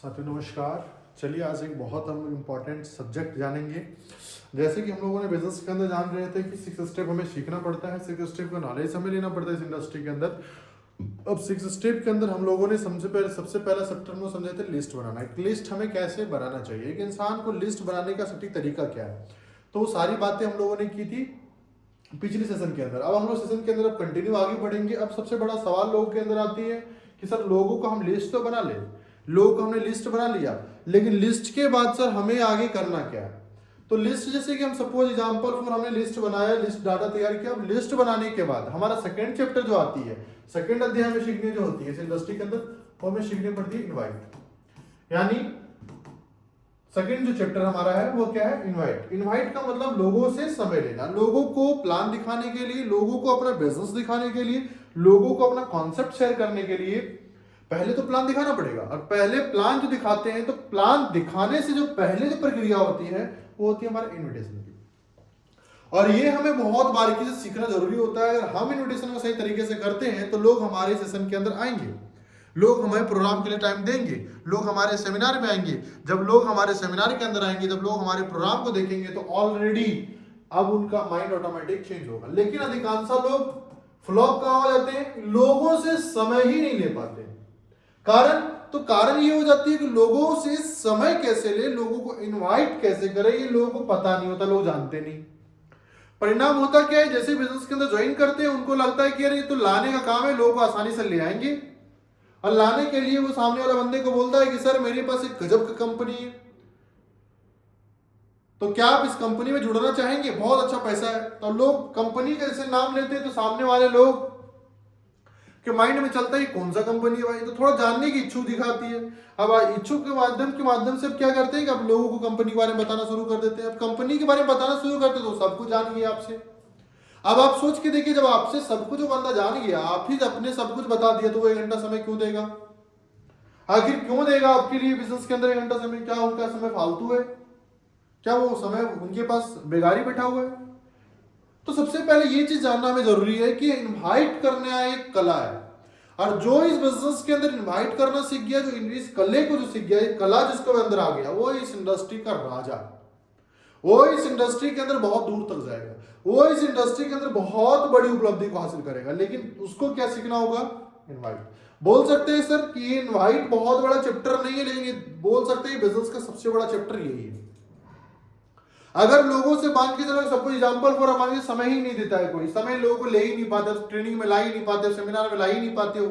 साथियों नमस्कार। चलिए आज एक बहुत हम इम्पोर्टेंट सब्जेक्ट जानेंगे। जैसे कि हम लोगों ने बिजनेस के अंदर जान रहे थे कि 6 स्टेप हमें सीखना पड़ता है, 6 स्टेप का नॉलेज हमें लेना पड़ता है इस इंडस्ट्री के अंदर। अब 6 स्टेप के अंदर हम लोगों ने सबसे पहला चैप्टर में समझे थे लिस्ट बनाना। एक लिस्ट हमें कैसे बनाना चाहिए, एक इंसान को लिस्ट बनाने का सटीक तरीका क्या है, तो वो सारी बातें हम लोगों ने की थी पिछले सेशन के अंदर। अब हम लोग सेशन के अंदर अब कंटिन्यू आगे बढ़ेंगे। अब सबसे बड़ा सवाल लोगों के अंदर आती है कि सर लोगों को हम लिस्ट तो बना ले, लोगों को हमने लिस्ट बना लिया, लेकिन लिस्ट के बाद सर हमें आगे करना क्या है। तो लिस्ट जैसे कि हम सपोज एग्जांपल फॉर हमने लिस्ट बनाया, लिस्ट डाटा तैयार किया। अब लिस्ट बनाने के बाद हमारा सेकंड चैप्टर जो आती है, सेकंड अध्याय में सीखने जो होती है इस इंडस्ट्री के अंदर, वो हमें सीखनी पड़ती है इनवाइट। यानी सेकंड जो चैप्टर हमारा है वो क्या है, इनवाइट। इनवाइट का मतलब लोगों से समय लेना, लोगों को प्लान दिखाने के लिए, लोगों को अपना बिजनेस दिखाने के लिए, लोगों को अपना कॉन्सेप्ट शेयर करने के लिए पहले तो प्लान दिखाना पड़ेगा। और पहले प्लान जो दिखाते हैं, तो प्लान दिखाने से जो पहले जो प्रक्रिया होती है वो होती है हमारे इन्विटेशन की। और ये हमें बहुत बारीकी से सीखना जरूरी होता है। अगर हम इन्विटेशन को सही तरीके से करते हैं तो लोग हमारे सेशन के अंदर आएंगे, लोग हमारे प्रोग्राम के लिए टाइम देंगे, लोग हमारे सेमिनार में आएंगे। जब लोग हमारे सेमिनार के अंदर आएंगे, जब लोग हमारे प्रोग्राम को देखेंगे, तो ऑलरेडी अब उनका माइंड ऑटोमेटिक चेंज होगा। लेकिन अधिकांश लोग फ्लॉप कहां हो जाते हैं, लोगों से समय ही नहीं ले पाते। कारण ये हो जाती है कि लोगों से समय कैसे ले, लोगों को इनवाइट कैसे करें, ये लोगों को पता नहीं होता, लोग जानते नहीं। परिणाम होता क्या है, जैसे बिजनेस के अंदर ज्वाइन करते हैं उनको लगता है कि यार ये तो लाने का काम है, लोग आसानी से ले आएंगे। और लाने के लिए वो सामने वाला बंदे को बोलता है कि सर मेरे पास एक गजब का कंपनी है, तो क्या आप इस कंपनी में जुड़ना चाहेंगे, बहुत अच्छा पैसा है। तो लोग कंपनी का जैसे नाम लेते हैं तो सामने वाले लोग के माइंड में चलता है कौन सा कंपनी है भाई, तो थोड़ा जानने की इच्छुक दिखाती है। अब इच्छुक के माध्यम से अब क्या करते हैं कि अब लोगों को कंपनी के बारे में बताना शुरू कर देते हैं। अब कंपनी के बारे में बताना शुरू करते हैं तो सब कुछ जान गए आपसे। अब आप सोच के देखिए, जब आपसे सब कुछ जो बंदा जान गया, आप ही अपने सब कुछ बता दिया, तो वो 1 घंटा समय क्यों देगा? आखिर क्यों देगा आपके लिए बिजनेस के अंदर 1 घंटा समय? क्या उनका समय फालतू है? क्या वो समय उनके पास बेगारी बैठा हुआ है? तो सबसे पहले ये चीज जानना हमें जरूरी है कि इनवाइट करना एक कला है। और जो इस बिजनेस के अंदर इनवाइट करना सीख गया, जो इस कले को जो सीख गया, कला जिसको अंदर आ गया, वो इस इंडस्ट्री का राजा, वो इस इंडस्ट्री के अंदर बहुत दूर तक जाएगा, वो इस इंडस्ट्री के अंदर बहुत बड़ी उपलब्धि को हासिल करेगा। लेकिन उसको क्या सीखना होगा? इनवाइट। बोल सकते हैं सर कि ये इनवाइट बहुत बड़ा चैप्टर नहीं है, लेकिन ये बोल सकते हैं बिजनेस का सबसे बड़ा चैप्टर यही है। अगर लोगों से मान के चलो, सबको एग्जांपल फॉर हमारे समय ही नहीं देता है, कोई समय लोगों को ले ही नहीं पाते, ट्रेनिंग में ला ही नहीं पाते, सेमिनार में ला ही नहीं पाते हो,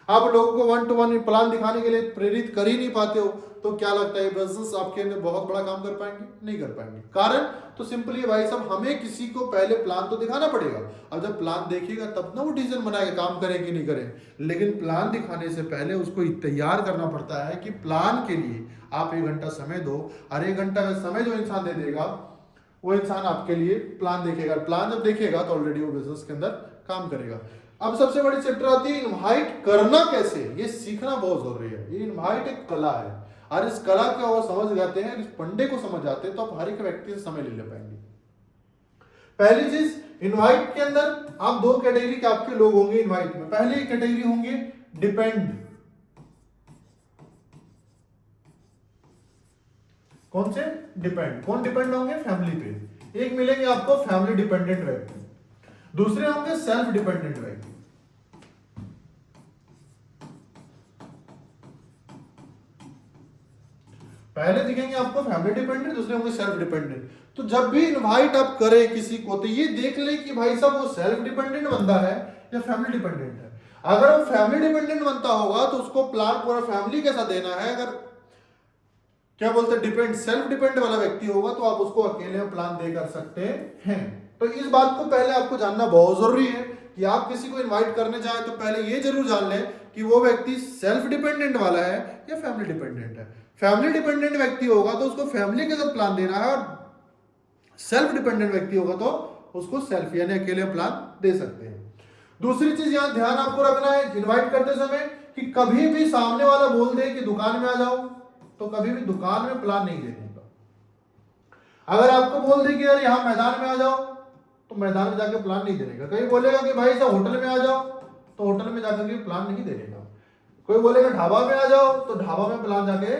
आप लोगों को 1 to 1 प्लान दिखाने के लिए प्रेरित कर ही नहीं पाते हो, तो क्या लगता है बिजनेस आपके अंदर बहुत बड़ा काम कर पाएंगे? नहीं कर पाएंगे। कारण तो सिंपली भाई साहब, हमें किसी को पहले प्लान तो दिखाना पड़ेगा। अब जब प्लान देखेगा तब ना वो डिसीजन बनाएगा काम करें कि नहीं करें। लेकिन प्लान दिखाने से पहले उसको तैयार करना पड़ता है कि प्लान के लिए आप 1 घंटा समय दो, और 1 घंटा का समय जो इंसान दे देगा, वो इंसान आपके लिए प्लान देखेगा। प्लान जब देखेगा तो ऑलरेडी वो बिजनेस के अंदर काम करेगा। अब सबसे बड़ी चैप्टर आती है इनवाइट करना कैसे। ये सीखना बहुत जरूरी है। ये इनवाइट एक कला है, और इस कला को वो समझ जाते हैं, इस पंडे को समझ जाते हैं, तो आप हर एक व्यक्ति से समय ले पाएंगे। पहली चीज, इनवाइट के अंदर आप 2 कैटेगरी के आपके लोग होंगे इनवाइट में। पहली कैटेगरी होंगे डिपेंड। कौन से? डिपेंड। कौन डिपेंड होंगे? फैमिली पे। एक मिलेंगे आपको फैमिली डिपेंडेंट व्यक्ति, दूसरे होंगे सेल्फ डिपेंडेंट व्यक्ति। पहले दिखेंगे आपको फैमिली डिपेंडेंट, दूसरे होंगे सेल्फ डिपेंडेंट। तो जब भी इनवाइट आप करें किसी को, तो ये देख ले कि भाई साहब वो सेल्फ डिपेंडेंट बंदा है या फैमिली डिपेंडेंट है। अगर वो फैमिली डिपेंडेंट बनता होगा तो उसको प्लान पूरा फैमिली के साथ देना है। अगर क्या बोलते हैं डिपेंड, सेल्फ डिपेंड वाला व्यक्ति होगा तो आप उसको अकेले प्लान दे कर सकते हैं। तो इस बात को पहले आपको जानना बहुत जरूरी है कि आप किसी को इनवाइट करने जाए तो पहले ये जरूर जान लें कि वो व्यक्ति सेल्फ डिपेंडेंट वाला है या फैमिली डिपेंडेंट है। फैमिली डिपेंडेंट व्यक्ति होगा तो उसको फैमिली के साथ प्लान देना है, और सेल्फ डिपेंडेंट व्यक्ति होगा तो उसको सेल्फ यानी अकेले प्लान दे सकते हैं। दूसरी चीज यहां ध्यान आपको रखना है इनवाइट करते समय कि कभी भी सामने वाला बोल दे कि दुकान में आ जाओ, तो कभी भी दुकान में प्लान नहीं देने का। अगर आपको बोल दे कि यार यहां मैदान में आ जाओ, तो मैदान में जाकर प्लान नहीं देने का। कहीं बोलेगा कि भाई साहब होटल में आ जाओ, तो होटल में जाकर के प्लान नहीं देने का। कोई बोलेगा ढाबा में आ जाओ, तो ढाबा में प्लान जाके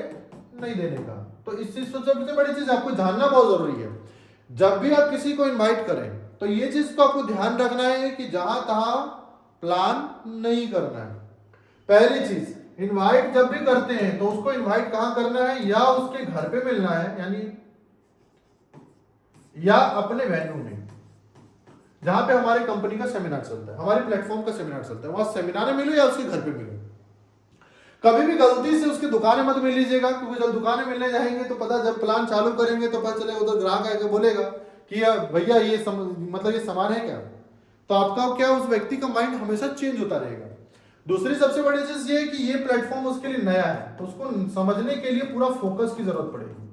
नहीं देने का। तो इस चीज से सबसे बड़ी चीज आपको जानना बहुत जरूरी है। जब भी आप किसी को इनवाइट करें तो ये चीज को आपको ध्यान रखना है कि जहां तहां प्लान नहीं करना है। पहली चीज, इनवाइट जब भी करते हैं तो उसको इनवाइट कहां करना है, या उसके घर पे मिलना है, यानी या अपने वेन्यू में, जहां पे हमारी कंपनी का सेमिनार चलता है, हमारे प्लेटफॉर्म का सेमिनार चलता है, वहां सेमिनार में मिलो या उसके घर पे मिलो। कभी भी गलती से उसकी दुकान में मत मिल लीजिएगा, क्योंकि जब दुकान में मिलने जाएंगे तो पता, जब प्लान चालू करेंगे तो पता चलेगा उधर ग्राहक आके बोलेगा कि भैया ये मतलब ये सामान है क्या, तो आपका क्या, उस व्यक्ति का माइंड हमेशा चेंज होता रहेगा। दूसरी सबसे बड़ी चीज ये है कि ये प्लेटफॉर्म उसके लिए नया है, तो उसको समझने के लिए पूरा फोकस की जरूरत पड़ेगी,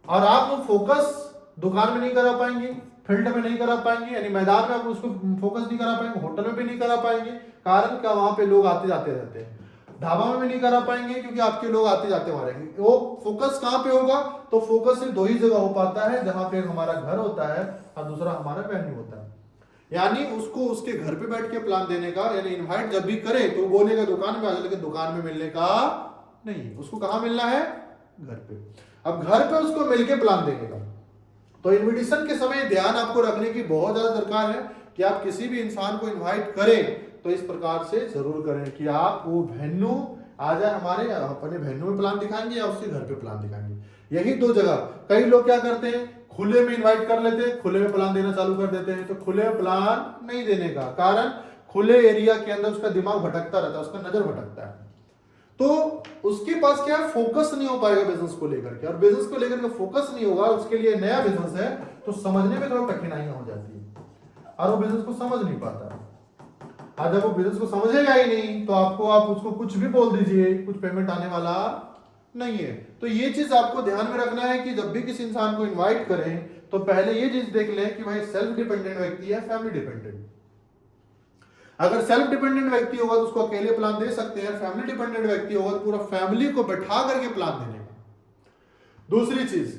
और आप वो फोकस दुकान में नहीं करा पाएंगे, फील्ड में नहीं करा पाएंगे, यानी मैदान में आप उसको फोकस नहीं करा पाएंगे, होटल में भी नहीं करा पाएंगे, कारण क्या, वहां पे लोग आते जाते रहते हैं, ढाबा में भी नहीं करा पाएंगे क्योंकि आपके लोग आते जाते वहां रहेंगे। वो फोकस कहां पे होगा, तो फोकस सिर्फ दो ही जगह हो पाता है, जहां पे हमारा घर होता है और दूसरा हमारा वेन्यू होता है। यानी उसको उसके घर पे बैठ के प्लान देने का, यानी इनवाइट जब भी करे तो बोलेगा दुकान में आ जाए, लेकिन दुकान में मिलने का नहीं, उसको कहां मिलना है, घर पे। अब घर पे उसको मिलके प्लान देने का, तो इनविटेशन के समय ध्यान आपको रखने की बहुत ज्यादा दरकार है कि आप किसी भी इंसान को इनवाइट करें तो इस प्रकार से जरूर करें कि आप वो वेन्यू आ जाए हमारे, अपने वेन्यू में प्लान दिखाएंगे या उसके घर पे प्लान दिखाएंगे। यही दो जगह। कई लोग क्या करते हैं, खुले में इनवाइट कर लेते हैं, खुले में प्लान देना चालू कर देते हैं, तो खुले में प्लान नहीं देने का कारण, खुले एरिया के अंदर उसका दिमाग भटकता रहता है, उसका नजर भटकता है, तो उसके पास क्या फोकस नहीं हो पाएगा बिजनेस को लेकर के, और बिजनेस को लेकर के फोकस नहीं होगा, उसके लिए नया बिजनेस है तो समझने में थोड़ा कठिनाइयां हो जाती है और वो बिजनेस को समझ नहीं पाता। आज जब वो बिजनेस को समझेगा ही नहीं तो आप उसको कुछ भी बोल दीजिए, कुछ पेमेंट आने वाला नहीं है। तो ये चीज आपको ध्यान में रखना है कि जब भी किसी इंसान को इनवाइट करें तो पहले ये चीज देख लें कि भाई सेल्फ डिपेंडेंट व्यक्ति है, फैमिली डिपेंडेंट। अगर सेल्फ डिपेंडेंट व्यक्ति होगा तो उसको अकेले प्लान दे सकते हैं, फैमिली डिपेंडेंट व्यक्ति होगा तो पूरा फैमिली को बैठा करके प्लान देने का। दूसरी चीज,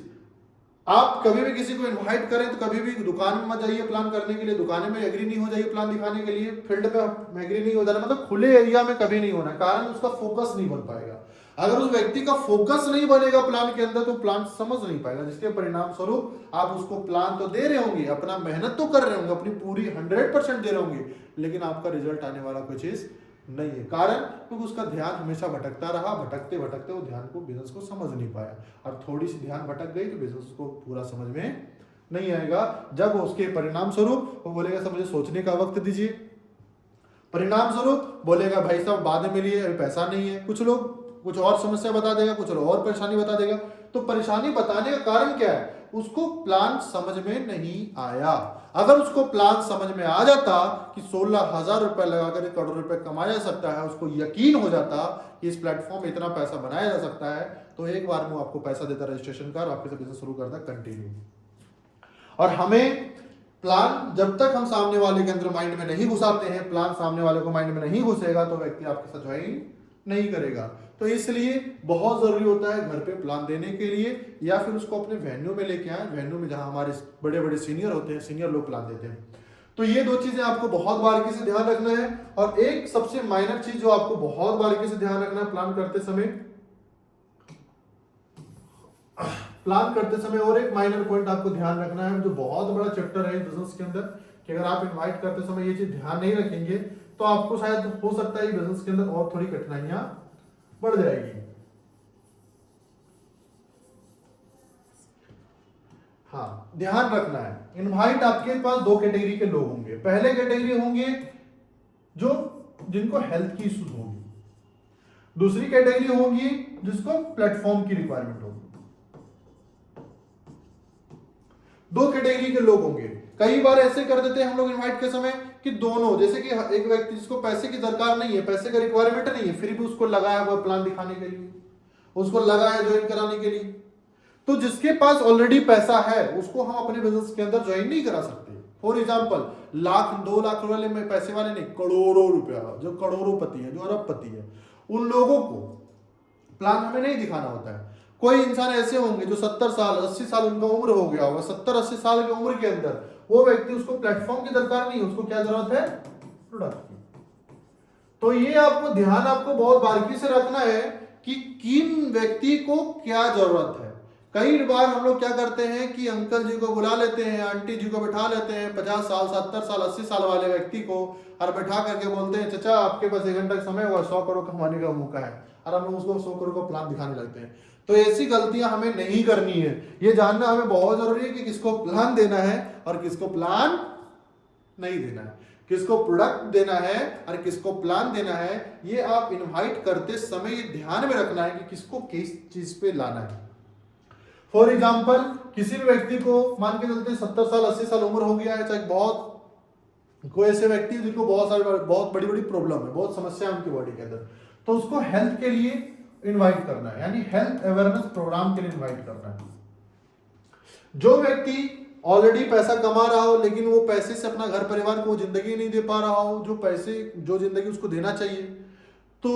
आप कभी भी किसी को इनवाइट करें तो कभी भी दुकान में मत जाइए प्लान करने के लिए, दुकान में एग्री नहीं हो जाइए प्लान दिखाने के लिए, फील्ड में एग्री नहीं हो जाना, मतलब खुले एरिया में कभी नहीं होना, कारण उसका फोकस नहीं बन पाएगा। अगर उस व्यक्ति का फोकस नहीं बनेगा प्लान के अंदर तो प्लान समझ नहीं पाएगा, जिसके परिणाम स्वरूप आप उसको प्लान तो दे रहे होंगे, अपना मेहनत तो कर रहे होंगे, अपनी पूरी 100% दे रहे होंगे, लेकिन आपका रिजल्ट आने वाला कोई चीज नहीं है। कारण क्योंकि उसका ध्यान हमेशा भटकता रहा, भटकते भटकते वो ध्यान को, बिजनेस को समझ नहीं पाया, और थोड़ी सी ध्यान भटक गई तो बिजनेस को पूरा समझ में नहीं आएगा। जब उसके परिणाम स्वरूप वो बोलेगा सर मुझे सोचने का वक्त दीजिए, परिणाम स्वरूप बोलेगा भाई साहब बाद में मिलिए, अभी पैसा नहीं है, कुछ लोग कुछ और समस्या बता देगा, कुछ और परेशानी बता देगा। तो परेशानी बताने का कारण क्या है, उसको प्लान समझ में नहीं आया। अगर उसको प्लान समझ में आ जाता कि 16,000 रुपए लगाकर 1 करोड़ रुपए कमाया जा सकता है, उसको यकीन हो जाता कि इस प्लेटफॉर्म में इतना पैसा बनाया जा सकता है, तो एक बार में आपको पैसा देता रजिस्ट्रेशन का और आपके बिजनेस शुरू करता कंटिन्यू। और हमें प्लान जब तक हम सामने वाले के अंदर माइंड में नहीं घुसाते हैं, प्लान सामने वाले को माइंड में नहीं घुसेगा तो व्यक्ति आपके साथ ज्वाइन नहीं करेगा। तो इसलिए बहुत जरूरी होता है घर पे प्लान देने के लिए, या फिर उसको अपने वेन्यू में लेके आए, वेन्यू में जहां हमारे बड़े बड़े सीनियर होते हैं, सीनियर लोग प्लान देते हैं। तो ये दो चीजें आपको बहुत बारीकी से ध्यान रखना है। और एक सबसे माइनर चीज जो आपको बहुत बारीकी से ध्यान रखना है प्लान करते समय, और एक माइनर पॉइंट आपको ध्यान रखना है जो बहुत बड़ा चैप्टर है बिजनेस के अंदर, कि अगर आप इनवाइट करते समय ये चीज ध्यान नहीं रखेंगे तो आपको शायद हो सकता है बिजनेस के अंदर और थोड़ी कठिनाइयां बढ़ जाएगी। हाँ, ध्यान रखना है, इनवाइट आपके पास दो कैटेगरी के लोग होंगे। पहले कैटेगरी होंगे जिनको हेल्थ की इश्यूज होगी, दूसरी कैटेगरी होगी जिसको प्लेटफॉर्म की रिक्वायरमेंट होगी। दो कैटेगरी के लोग होंगे। कई बार ऐसे कर देते हैं हम लोग इनवाइट के समय कि दोनों, जैसे कि एक व्यक्ति जिसको पैसे की दरकार नहीं है, पैसे का रिक्वायरमेंट नहीं है, फिर भी उसको लगाया हुआ प्लान दिखाने के लिए, उसको लगाया ज्वाइन कराने के लिए। तो जिसके पास ऑलरेडी पैसा है उसको हम अपने बिजनेस के अंदर ज्वाइन नहीं करा सकते। फॉर एग्जांपल, 1,00,000 2 लाख वाले में, पैसे वाले नहीं, करोड़ों रुपया, जो करोड़ोंपति है, जो अरबपति है, उन लोगों को प्लान हमें नहीं दिखाना होता है। कोई इंसान ऐसे होंगे जो 70 साल 80 साल उनका उम्र हो गया होगा, 70-80 साल की उम्र के अंदर वो व्यक्ति, उसको प्लेटफॉर्म की दरकार नहीं है, उसको क्या जरूरत है, प्रोडक्ट की। तो ये आपको ध्यान आपको बहुत बारीकी से रखना है कि किन व्यक्ति को क्या जरूरत है। कई बार हम लोग क्या करते हैं कि अंकल जी को बुला लेते हैं, आंटी जी को बैठा लेते हैं, 50 साल 70 साल 80 साल वाले व्यक्ति को, और बैठा करके बोलते हैं चाचा आपके पास 1 घंटा का समय हुआ, 100 करोड़ कमाने का मौका है, और हम लोग उसको 100 करोड़ का प्लान दिखाने लगते हैं। तो ऐसी गलतियां हमें नहीं करनी है। ये जानना हमें बहुत जरूरी है कि किसको प्लान देना है और किसको प्लान नहीं देना है, किसको प्रोडक्ट देना है और किसको प्लान देना है। ये आप इनवाइट करते समय ये ध्यान में रखना है कि किसको किस चीज पे लाना है। फॉर एग्जाम्पल, किसी भी व्यक्ति को मान के चलते 70 साल 80 साल उम्र हो गया है, चाहे बहुत कोई ऐसे व्यक्ति जिनको बहुत बड़ी बड़ी प्रॉब्लम है, बहुत समस्या है उनकी बॉडी के अंदर, तो उसको हेल्थ के लिए इनवाइट करना है, यानी हेल्थ अवेयरनेस प्रोग्राम के लिए इनवाइट करना है। जो व्यक्ति ऑलरेडी पैसा कमा रहा हो लेकिन वो पैसे से अपना घर परिवार को जिंदगी नहीं दे पा रहा हो, जो जिंदगी उसको देना चाहिए, तो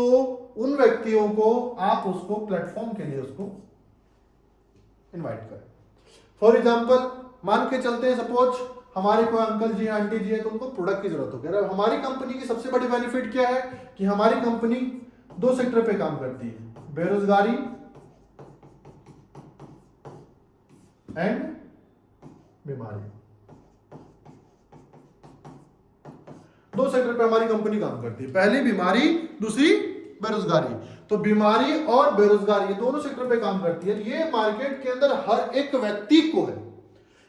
उन व्यक्तियों को आप उसको प्लेटफॉर्म के लिए उसको इनवाइट करें। फॉर एग्जाम्पल, मान के चलते हैं सपोज हमारे कोई अंकल जी आंटी जी है, तो उनको प्रोडक्ट की जरूरत होगी। हमारी कंपनी की सबसे बड़ी बेनिफिट क्या है कि हमारी कंपनी 2 सेक्टर पे काम करती है, बेरोजगारी एंड बीमारी। 2 सेक्टर पे हमारी कंपनी काम करती है, पहली बीमारी, दूसरी बेरोजगारी। तो बीमारी और बेरोजगारी ये दोनों सेक्टर पे काम करती है। ये मार्केट के अंदर हर एक व्यक्ति को है।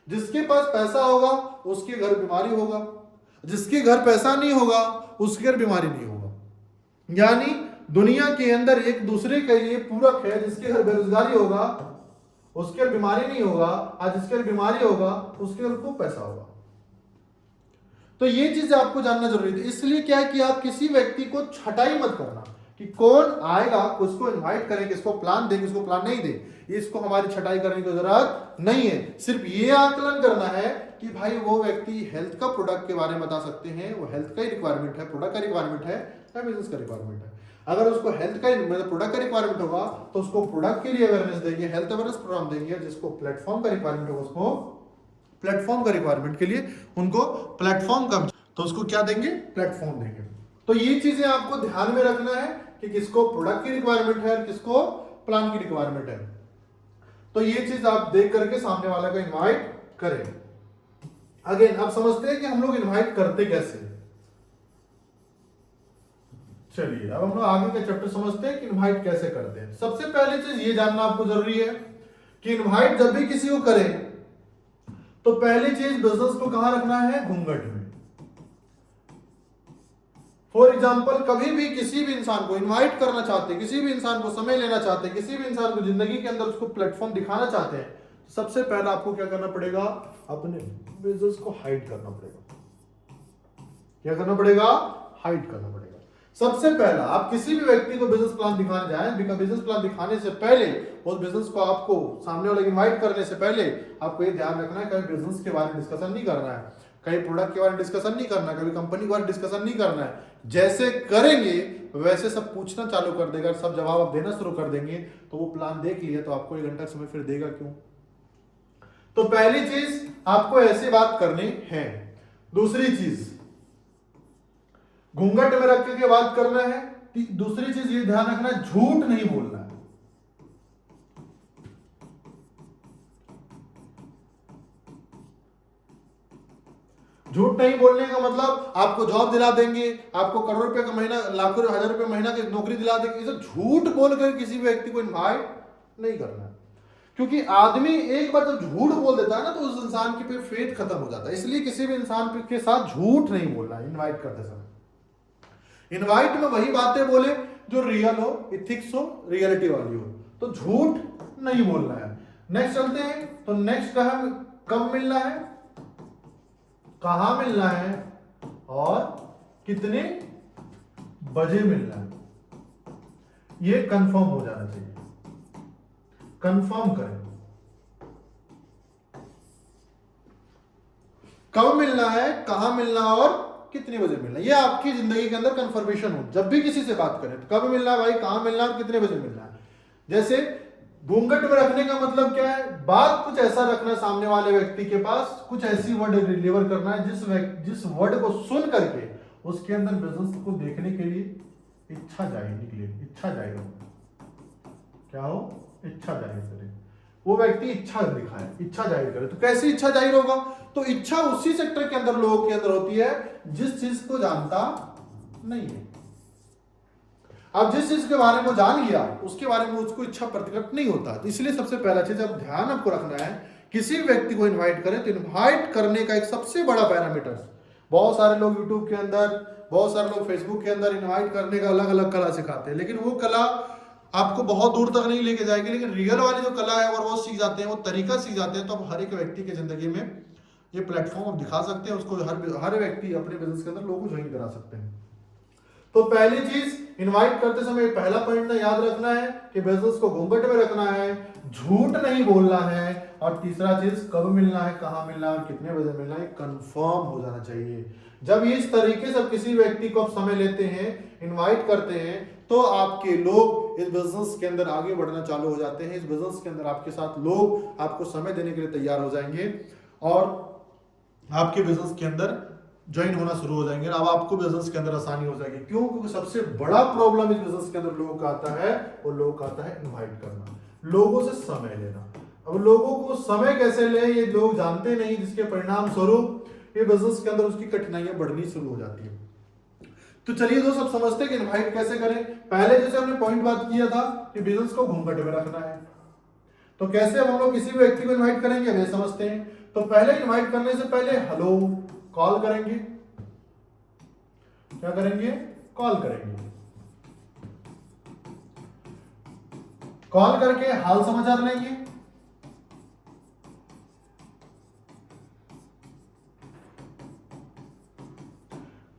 जिसके पास पैसा होगा उसके घर बीमारी होगा, जिसके घर पैसा नहीं होगा उसके घर बीमारी नहीं होगा। यानी दुनिया के अंदर एक दूसरे के लिए पूरक है। जिसके घर बेरोजगारी होगा उसके घर बीमारी नहीं होगा, और जिसके घर बीमारी होगा उसके घर को पैसा होगा। तो ये चीज आपको जानना जरूरी है। इसलिए क्या है कि आप किसी व्यक्ति को छटाई मत करना कि कौन आएगा, उसको इनवाइट करें, किसको प्लान दें, किसको प्लान नहीं दें। इसको हमारी छटाई करने की जरूरत नहीं है। सिर्फ ये आकलन करना है कि भाई वो व्यक्ति हेल्थ का प्रोडक्ट के बारे में बता सकते हैं, वो हेल्थ का ही रिक्वायरमेंट है, प्रोडक्ट का रिक्वायरमेंट है या बिजनेस का रिक्वायरमेंट है। अगर उसको हेल्थ का मतलब प्रोडक्ट का रिक्वायरमेंट होगा तो उसको प्रोडक्ट के लिए अवेयरनेस देंगे, हेल्थ अवेयरनेस प्रोग्राम देंगे। जिसको प्लेटफॉर्म का रिक्वायरमेंट होगा उसको प्लेटफॉर्म का रिक्वायरमेंट के लिए उनको प्लेटफॉर्म का, तो उसको क्या देंगे, प्लेटफॉर्म देंगे। तो ये चीजें आपको ध्यान में रखना है कि किसको प्रोडक्ट की रिक्वायरमेंट है और किसको प्लान की रिक्वायरमेंट है। तो ये चीज आप देख करके सामने वाला को इनवाइट करें। अगेन अब समझते हैं कि हम लोग इनवाइट करते कैसे। चलिए अब हम लोग आगे का चैप्टर समझते हैं कि इनवाइट कैसे करते हैं। सबसे पहली चीज ये जानना आपको जरूरी है कि इनवाइट जब भी किसी को करें तो पहली चीज बिजनेस को कहां रखना है, घूंघट में। फॉर एग्जाम्पल, कभी भी किसी भी इंसान को इनवाइट करना चाहते हैं, किसी भी इंसान को समय लेना चाहते हैं, किसी भी इंसान को जिंदगी के अंदर उसको प्लेटफॉर्म दिखाना चाहते हैं, सबसे पहला आपको क्या करना पड़ेगा, अपने बिजनेस को हाइड करना पड़ेगा। क्या करना पड़ेगा, हाइड करना पड़ेगा। सबसे पहला आप किसी भी व्यक्ति को बिजनेस प्लान दिखाने जाएं, बिजनेस प्लान दिखाने से पहले, उस बिजनेस को आपको सामने वाले इनवाइट करने से पहले आपको ये ध्यान रखना है कभी बिजनेस के बारे में डिस्कशन नहीं करना है, कहीं प्रोडक्ट के बारे में डिस्कशन नहीं करना है, कभी कंपनी के बारे में डिस्कशन नहीं करना है। जैसे करेंगे वैसे सब पूछना चालू कर देगा, सब जवाब आप देना शुरू कर देंगे, तो वो प्लान देख लिया तो आपको 1 घंटा समय फिर देगा क्यों। तो पहली चीज आपको ऐसी बात करनी है। दूसरी चीज घूंघट में रख के बात करना है। दूसरी चीज ये ध्यान रखना है, झूठ नहीं बोलना है। झूठ नहीं बोलने का मतलब आपको जॉब दिला देंगे, आपको करोड़ रुपए का महीना, लाखों 1000 रुपए महीना की नौकरी दिला देंगे, ये सब झूठ बोलकर किसी व्यक्ति को इनवाइट नहीं करना है। क्योंकि आदमी एक बार जब झूठ बोल देता है ना तो उस इंसान की पे फेथ खत्म हो जाता है। इसलिए किसी भी इंसान के साथ झूठ नहीं बोलना है इनवाइट करते समय। इनवाइट में वही बातें बोले जो रियल हो, इथिक्स हो, रियलिटी वाली हो, तो झूठ नहीं बोलना है। नेक्स्ट चलते हैं। तो नेक्स्ट कब मिलना है, कहां मिलना है और कितने बजे मिलना है, ये कंफर्म हो जाना चाहिए। कंफर्म करें कब मिलना है, कहां मिलना और कितने बजे मिलना है। ये आपकी जिंदगी के अंदर कंफर्मेशन हो। जब भी किसी से बात करें तो कब मिलना है भाई, कहां मिलना है और कितने बजे मिलना है। जैसे घूंघट में रखने का मतलब क्या है, बात कुछ ऐसा रखना है सामने वाले व्यक्ति के पास, कुछ ऐसी वर्ड डिलीवर करना है जिस वर्ड को सुन करके उसके अंदर बिजनेस को देखने के लिए इच्छा जाहिर निकले, इच्छा जाहिर हो, क्या हो, इच्छा जाहिर करे, वो व्यक्ति इच्छा दिखाए, इच्छा जाहिर करे। तो कैसी इच्छा जाहिर होगा, तो इच्छा उसी सेक्टर के अंदर लोगों के अंदर होती है जिस चीज को जानता नहीं है। अब जिस चीज के बारे में जान गया उसके बारे में उसको इच्छा प्रतिकट नहीं होता। तो इसलिए सबसे पहला चीज अब ध्यान आपको रखना है, किसी व्यक्ति को इनवाइट करें तो इनवाइट करने का एक सबसे बड़ा पैरामीटर, बहुत सारे लोग यूट्यूब के अंदर, बहुत सारे लोग फेसबुक के अंदर इनवाइट करने का अलग अलग कला सिखाते हैं, लेकिन वो कला आपको बहुत दूर तक नहीं लेके जाएगी। लेकिन रियल वाली जो कला है, और वो सीख जाते हैं, वो तरीका सीख जाते हैं, तो आप हर एक व्यक्ति की जिंदगी में ये प्लेटफॉर्म आप दिखा सकते हैं, उसको हर व्यक्ति अपने बिजनेस के अंदर लोगों को ज्वाइन करा सकते हैं। तो पहली चीज इनवाइट करते समय पहला पॉइंट याद रखना है कि बिजनेस को घूंघट में रखना है, झूठ नहीं बोलना है, और तीसरा चीज कब मिलना है, कहां मिलना है और कितने बजे मिलना है, कंफर्म हो जाना चाहिए। जब इस तरीके से किसी व्यक्ति को आप समय लेते हैं, इनवाइट करते हैं, तो आपके लोग इस बिजनेस के अंदर आगे बढ़ना चालू हो जाते हैं। इस बिजनेस के अंदर आपके साथ लोग आपको समय देने के लिए तैयार हो जाएंगे और आपके बिजनेस के अंदर ज्वाइन होना शुरू हो जाएंगे। अब आपको बिजनेस के अंदर आसानी हो जाएगी। क्यों? क्योंकि सबसे बड़ा प्रॉब्लम इस बिजनेस के अंदर लोगों का आता है, वो लोगों का आता है इनवाइट करना, लोगों से समय लेना। अब लोगों को समय कैसे ले ये लोग जानते नहीं, जिसके परिणाम स्वरूप ये बिजनेस के अंदर उसकी कठिनाइयां बढ़नी शुरू हो जाती है। तो चलिए दोस्त, अब समझते हैं कि इनवाइट कैसे करें। पहले जैसे हमने पॉइंट बात किया था कि बिजनेस को घूंघट में रखना है, तो कैसे हम लोग किसी भी व्यक्ति को इनवाइट करेंगे वे समझते हैं। तो पहले इनवाइट करने से पहले हेलो कॉल करेंगे। क्या करेंगे? कॉल करेंगे। कॉल करके हाल समाचार लेंगे।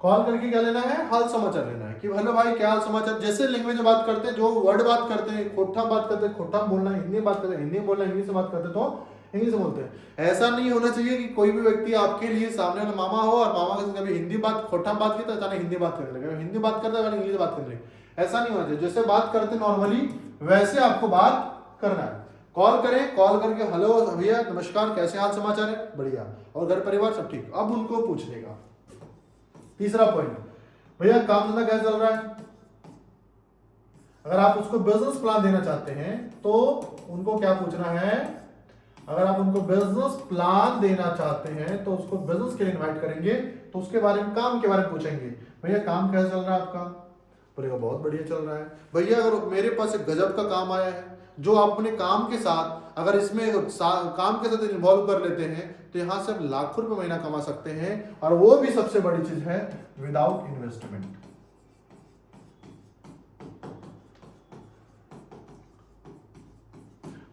कॉल करके क्या लेना है? हाल समाचार लेना है कि हेलो भाई क्या हाल समाचार। जैसे लैंग्वेज में बात करते हैं, जो वर्ड बात करते हैं, खोटा बात करते हैं खोटा बोलना, हिंदी बात करते हैं हिंदी बोलना, इंग्लिश से बात करते हैं तो इंग्लिश से बोलते हैं। ऐसा नहीं होना चाहिए कि कोई भी व्यक्ति आपके लिए सामने वाला मामा हो और मामा के कभी हिंदी बात खोटा बात की तो अचानक हिंदी बात करने लगे, हिंदी बात करता है इंग्लिश बात करने लगे। ऐसा नहीं होना चाहिए। जैसे बात करते नॉर्मली वैसे आपको बात करना है। कॉल करें, कॉल करके हेलो भैया नमस्कार, कैसे हाल समाचार है? बढ़िया, और घर परिवार सब ठीक। अब उनको पूछने का तीसरा पॉइंट, भैया काम धंधा कैसा चल रहा है? अगर आप उसको बिजनेस प्लान देना चाहते हैं तो उनको क्या पूछना है? अगर आप उनको बिजनेस प्लान देना चाहते हैं तो उसको बिजनेस के लिए इनवाइट करेंगे तो उसके बारे में, काम के बारे में पूछेंगे, भैया काम कैसा चल रहा है आपका? बोलेगा बहुत बढ़िया चल रहा है। भैया अगर मेरे पास एक गजब का काम आया है जो आप अपने काम के साथ, अगर इसमें काम के साथ इन्वॉल्व कर लेते हैं तो यहां से आप लाखों रुपए महीना कमा सकते हैं, और वो भी सबसे बड़ी चीज है विदाउट इन्वेस्टमेंट।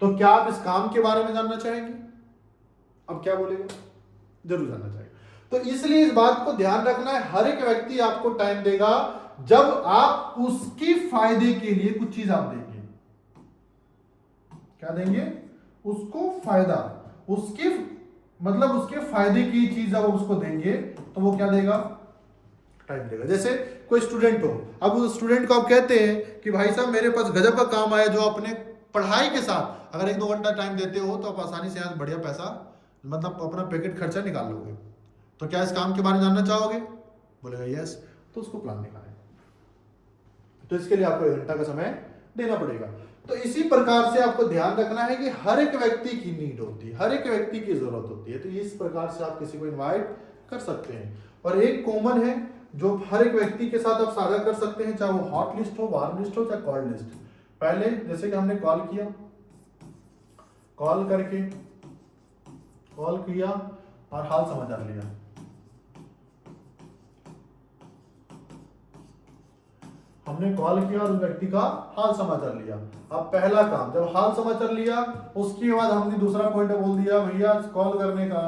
तो क्या आप इस काम के बारे में जानना चाहेंगे? अब क्या बोलेगा? जरूर जानना चाहेंगे। तो इसलिए इस बात को ध्यान रखना है, हर एक व्यक्ति आपको टाइम देगा जब आप उसकी फायदे के लिए कुछ चीज आप देंगे। क्या देंगे? उसको फायदा, उसके मतलब उसके फायदे की चीज जब उसको देंगे तो वो क्या देगा? टाइम देगा। जैसे कोई स्टूडेंट हो, अब उस स्टूडेंट को आप कहते हैं कि भाई साहब मेरे पास गजब का काम आया जो अपने पढ़ाई के साथ अगर 1-2 घंटा टाइम देते हो तो आप आसानी से यहाँ बढ़िया पैसा, मतलब अपना पैकेट खर्चा निकाल लोगे। तो क्या इस काम के बारे में जानना चाहोगे? बोलेगा यस। तो उसको प्लान निकालें। तो इसके लिए आपको 1 घंटा का समय देना पड़ेगा। तो इसी प्रकार से आपको ध्यान रखना है कि हर एक व्यक्ति की नीड होती है, हर एक व्यक्ति की जरूरत होती है। तो इस प्रकार से आप किसी को इनवाइट कर सकते हैं। और एक कॉमन है जो हर एक व्यक्ति के साथ आप साझा कर सकते हैं, चाहे वो हॉट लिस्ट हो, वार्म लिस्ट हो, चाहे कोल्ड लिस्ट। पहले जैसे कि हमने कॉल किया, कॉल करके कॉल किया और हाल समाचार लिया। हमने कॉल किया और उस व्यक्ति का हाल समाचार लिया। अब पहला काम, जब हाल समाचार लिया उसके बाद हमने दूसरा पॉइंट बोल दिया भैया कॉल करने का,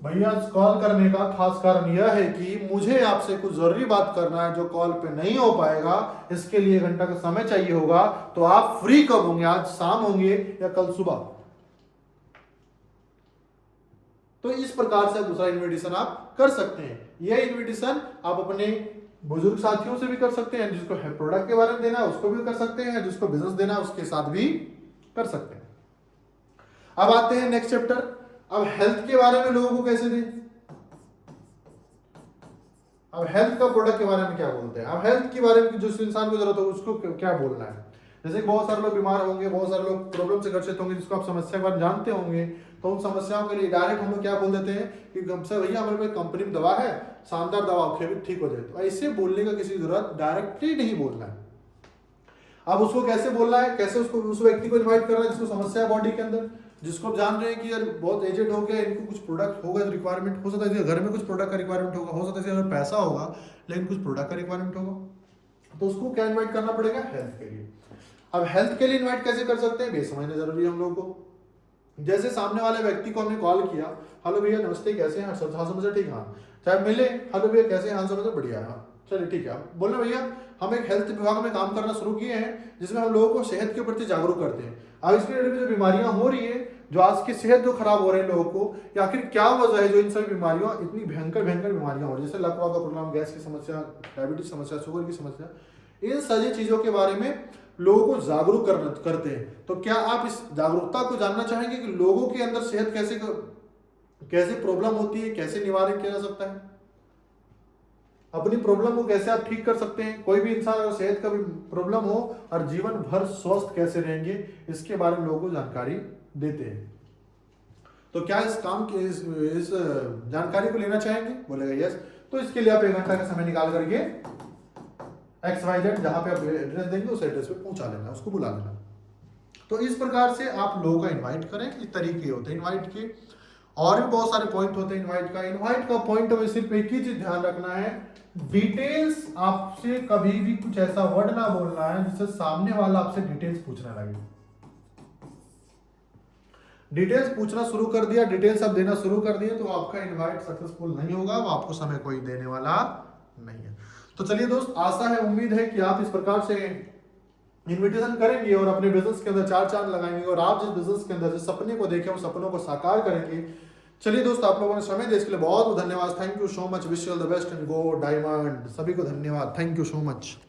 भैया कॉल करने का खास कारण यह है कि मुझे आपसे कुछ जरूरी बात करना है जो कॉल पे नहीं हो पाएगा, इसके लिए 1 घंटा का समय चाहिए होगा। तो आप फ्री कब होंगे? आज शाम होंगे या कल सुबह? तो इस प्रकार से दूसरा इन्विटेशन आप कर सकते हैं। यह इन्विटेशन आप अपने बुजुर्ग साथियों से भी कर सकते हैं, जिसको प्रोडक्ट के बारे में देना है उसको भी कर सकते हैं, जिसको बिजनेस देना है उसके साथ भी कर सकते हैं। अब आते हैं नेक्स्ट चैप्टर। अब हेल्थ के बारे में लोगों को कैसे दें? अब हेल्थ का प्रोडक्ट के बारे में क्या बोलते हैं, अब हेल्थ के बारे में जो इंसान को जरूरत हो उसको क्या बोलना है। जैसे कि बहुत सारे लोग बीमार होंगे, बहुत सारे लोग प्रॉब्लम से ग्रसित होंगे, जिसको आप समस्या के बारे में जानते होंगे, तो उन समस्याओं के लिए डायरेक्ट हम लोग क्या बोल देते हैं कि हमसे भैया हमारे पास कंपनी में दवा है, शानदार दवा खेल ठीक हो जाए। तो ऐसे बोलने का किसी की जरूरत डायरेक्टली नहीं बोलना है। अब उसको कैसे बोलना है, कैसे उसको उस व्यक्ति को इन्वाइट करना है जिसको समस्या है बॉडी के अंदर, जिसको आप जान रहे हैं कि यार बहुत एजेड हो गया, इनको कुछ प्रोडक्ट होगा रिक्वायरमेंट, हो सकता है घर में कुछ प्रोडक्ट का रिक्वायरमेंट होगा, हो सकता है अगर पैसा होगा लेकिन कुछ प्रोडक्ट का रिक्वायरमेंट होगा, तो उसको क्या इन्वाइट करना पड़ेगा, हेल्थ के लिए। अब हेल्थ के लिए इन्वाइट कैसे कर सकते हैं, बेस समझना जरूरी है हम लोग को। जैसे सामने वाले व्यक्ति को हमने कॉल किया, हेलो भैया नमस्ते कैसे हैं, हाँ समझे ठीक, हाँ चाहे मिले, हेलो भैया कैसे हैं, हाँ समझे बढ़िया, हाँ चलिए ठीक है। बोले भैया हम एक हेल्थ विभाग में काम करना शुरू किए हैं जिसमें हम लोगों को सेहत के प्रति जागरूक करते हैं। अब इसके रिलेटेड जो बीमारियां हो रही है, जो आज की सेहत जो खराब हो रहे हैं लोगों को, या आखिर क्या वजह है जो इन सभी बीमारियों, इतनी भयंकर भयंकर बीमारियां हो रही है, जैसे लकवा का प्रॉब्लम, गैस की समस्या, डायबिटीज समस्या, शुगर की समस्या, इन सारी चीजों के बारे में लोगों को जागरूक करते हैं। तो क्या आप इस जागरूकता को जानना चाहेंगे कि लोगों के अंदर सेहत कैसे प्रॉब्लम होती है, कैसे निवारण किया जा सकता है, अपनी प्रॉब्लम को कैसे आप ठीक कर सकते हैं, कोई भी इंसान अगर सेहत का भी प्रॉब्लम हो और जीवन भर स्वस्थ कैसे रहेंगे, इसके बारे में लोगों को जानकारी देते हैं। तो क्या इस काम की इस जानकारी को लेना चाहेंगे, बोलेगा यस। तो इसके लिए आप 1 घंटा का समय निकाल करके XYZ जहां पे आप एड्रेस देंगे उस एड्रेस पे पहुंचा लेना, उसको बुला लेना। तो इस प्रकार से आप लोगों का इनवाइट करें, इस तरीके होते हैं इनवाइट के। और भी बहुत सारे पॉइंट होते हैं इनवाइट का पॉइंट में सिर्फ एक ही चीज ध्यान रखना है, डिटेल्स आपसे कभी भी कुछ ऐसा वर्ड ना बोलना है जिससे सामने वाला आपसे डिटेल्स पूछने लगे। डिटेल्स पूछना शुरू कर दिया, डिटेल्स आप देना शुरू कर दिए, तो आपका इनवाइट सक्सेसफुल नहीं होगा, वो आपको समय कोई देने वाला नहीं है। तो चलिए दोस्त, आशा है उम्मीद है कि आप इस प्रकार से इन्विटेशन करेंगे और अपने बिजनेस के अंदर 4 चांद लगाएंगे, और आप जिस बिजनेस के अंदर जिस सपने को देखें उस सपनों को साकार करेंगे। चलिए दोस्त, आप लोगों ने समय देने के लिए बहुत बहुत धन्यवाद। Thank you so much, wish you all the best and go diamond. सभी को धन्यवाद, थैंक यू सो मच।